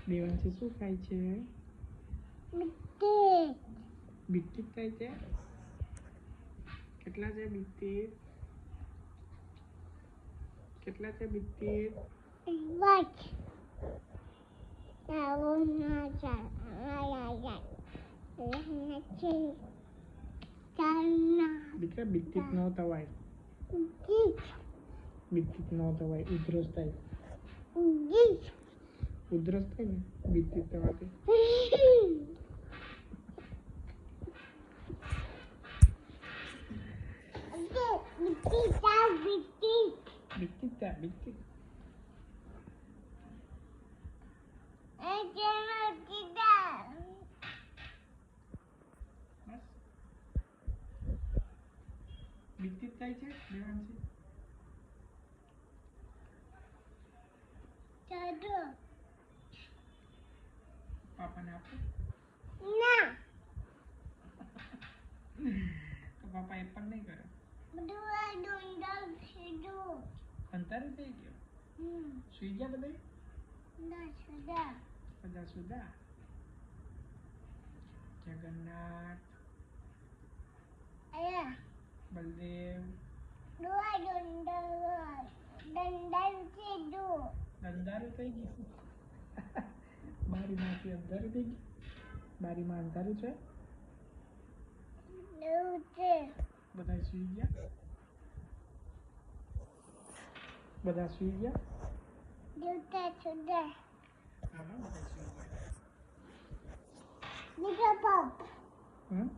દેવાંશી શું ખાય છે? બિસ્કિટ. બિસ્કિટ ખાય છે? કેટલા છે બિસ્કિટ? કેટલા છે biscuit? What? I will not દીકરા બિસ્કિટ ન ખવાય. બિસ્કિટ ન ખવાય, ઉધરસ થાય. ઉધરસ થાય ને બિસ્કિટ ખાવાથી. બિસ્કિટ ખા બિસ્કિટ. બસ બિસ્કિટ ખાય છે દેવાંશી? પાપાને આપો. તો પાપા એ પણ નહીં કરે. અંધારું થઈ ગયું. સુઈ ગયા બધા? બધા સુધા. જગન્નાથ, બલદેવ, અંધારું થઈ ગયું. બારીમાંથી અંધારું થઈ ગયું. બારીમાં અંધારું છે. બધા સુઈ ગયા. બધા સુઈ ગયા. હા બધા સુઈ ગયા. Little Pop. હમ